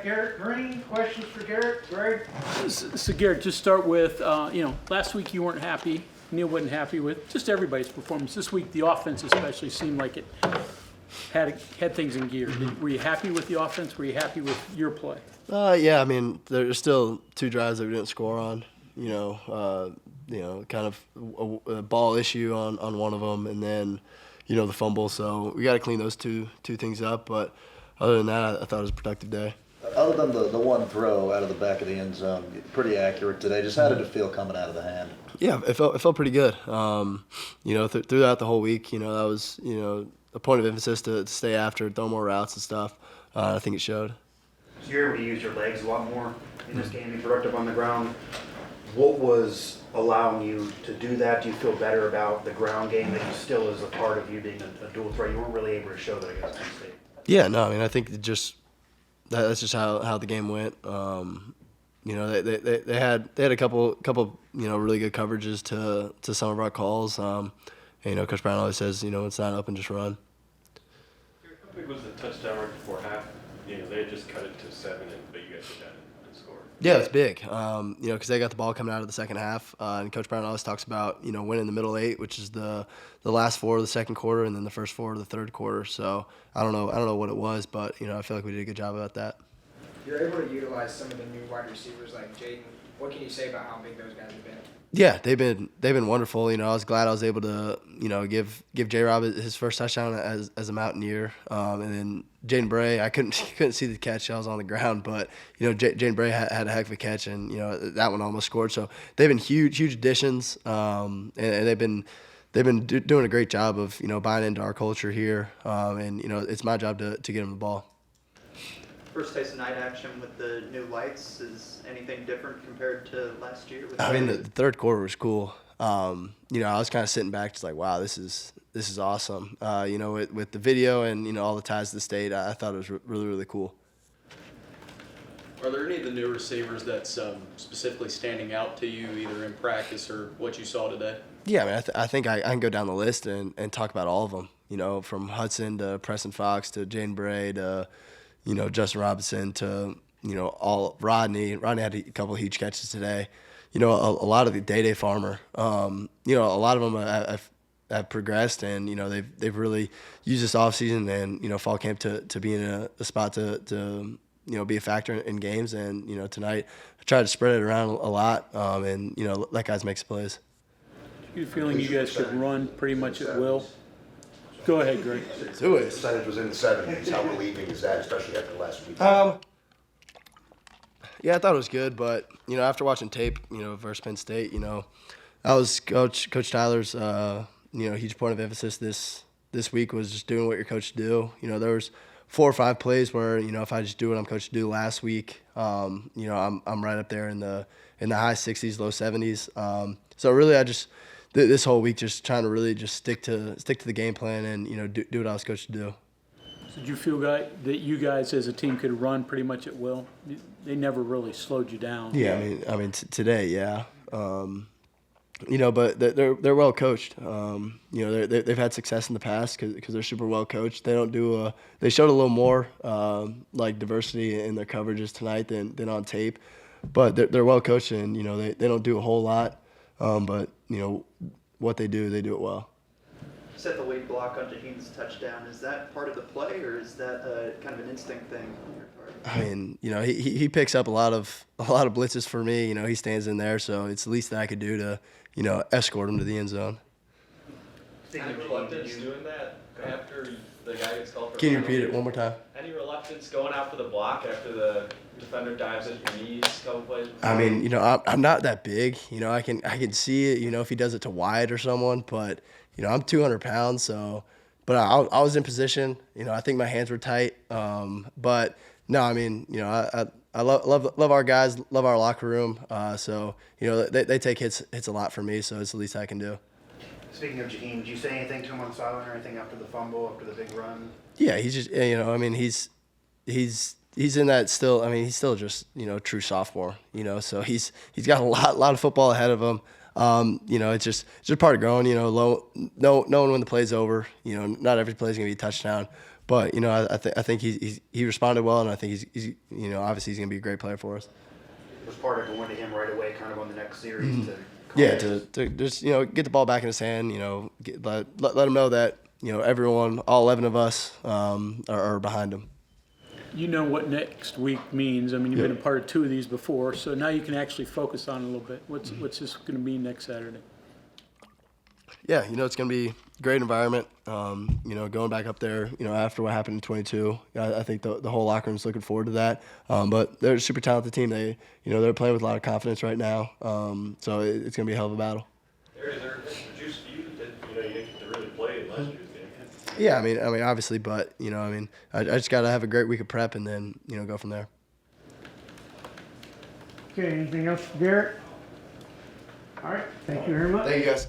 Garrett Greene. Questions for Garrett? Greg? So Garrett, just start with, last week you weren't happy. Neil wasn't happy with just everybody's performance. This week, the offense especially seemed like it had things in gear. Were you happy with the offense? Were you happy with your play? Yeah, I mean, there's still 2 drives that we didn't score on. Kind of a ball issue on one of them, and then, the fumble. So we got to clean those two things up. But other than that, I thought it was a productive day. Other than the one throw out of the back of the end zone, pretty accurate today. Just how did it feel coming out of the hand? Yeah, it felt pretty good. Throughout the whole week, that was a point of emphasis to stay after, throw more routes and stuff. I think it showed. So you're able to use your legs a lot more in this game, be productive on the ground. What was allowing you to do that? Do you feel better about the ground game that you still is a part of you being a dual threat? You weren't really able to show that against Penn State. Yeah, no, I mean, I think that's just how the game went. They had a couple really good coverages to some of our calls. Coach Brown always says, it's not up and just run. How big was the touchdown right before half? They had just cut it to 7, but you guys did that and scored. Yeah, it's big. Because they got the ball coming out of the second half, and Coach Brown always talks about winning the middle 8, which is the last 4 of the second quarter, and then the first 4 of the third quarter. So I don't know what it was, but I feel like we did a good job about that. You're able to utilize some of the new wide receivers like Jaden. What can you say about how big those guys have been? Yeah, they've been wonderful. I was glad I was able to give J-Rob his first touchdown as a Mountaineer, and then Jaden Bray. I couldn't see the catch. I was on the ground, but Jaden Bray had a heck of a catch, and that one almost scored. So they've been huge additions, and they've been doing a great job of buying into our culture here, and it's my job to get them the ball. First taste of night action with the new lights. Is anything different compared to last year? I mean, the third quarter was cool. I was kind of sitting back just like, wow, this is awesome. With the video and, all the ties to the state, I thought it was really, really cool. Are there any of the new receivers that's specifically standing out to you, either in practice or what you saw today? Yeah, I mean, I think I can go down the list and talk about all of them, from Hudson to Preston Fox to Jane Bray to, Justin Robinson to, all Rodney. Rodney had a couple of huge catches today. A lot of the Day Farmer. A lot of them have progressed, and they've really used this offseason and fall camp to be in a spot to be a factor in games. And tonight I tried to spread it around a lot, and let guys make some plays. You feeling you guys could run pretty much at will? Go ahead, Greg. Do it. Percentage was in the 70s. How relieving is that, especially after last week? Yeah, I thought it was good, but after watching tape, versus Penn State, that was Coach Tyler's, huge point of emphasis this week was just doing what you're coached to do. There was 4 or 5 plays where if I just do what I'm coached to do last week, I'm right up there in the high 60s, low 70s. So really, I just this whole week just trying to really just stick to the game plan and do what I was coached to do. So did you feel that you guys as a team could run pretty much at will? They never really slowed you down. Yeah, I mean today, yeah. But they're well coached. They've had success in the past because they're super well coached. They don't do they showed a little more like diversity in their coverages tonight than on tape, but they're well coached and they don't do a whole lot, but what they do it well. Set the lead block on Jaheem's touchdown. Is that part of the play, or is that kind of an instinct thing on your part? I mean, he picks up a lot of blitzes for me. He stands in there, so it's the least that I could do to, escort him to the end zone. Any reluctance doing that after the guy gets called for? Can you repeat it one more time? Any reluctance going after the block after the defender dives at your knees a couple plays before? I mean, I'm not that big. I can see it. If he does it to Wyatt or someone, but I'm 200 pounds, so. But I was in position. I think my hands were tight. But no, I mean, I love our guys, love our locker room. So they take hits a lot for me. So it's the least I can do. Speaking of Jaheim, did you say anything to him on the sideline or anything after the fumble, after the big run? Yeah, he's just I mean he's in that still. I mean he's still just true sophomore. So he's got a lot of football ahead of him. It's just part of growing. Knowing when the play's over. Not every play's gonna be a touchdown, But I think he responded well, and I think he's obviously he's gonna be a great player for us. Was part of going to him right away, kind of on the next series. Yeah, to just get the ball back in his hand. Let him know that everyone, all 11 of us, are behind him. You know what next week means. I mean, you've been a part of 2 of these before, so now you can actually focus on it a little bit. What's this going to mean next Saturday? Yeah, it's going to be a great environment. Going back up there, after what happened in 22, I think the whole locker room's looking forward to that. But they're a super talented team. They're playing with a lot of confidence right now. So it's going to be a hell of a battle. Is there juice for you that you didn't get to really play in last year's game? Yeah, I mean, obviously, but I just got to have a great week of prep and then go from there. Okay, anything else for Garrett? All right, thank you very much. Thank you, guys.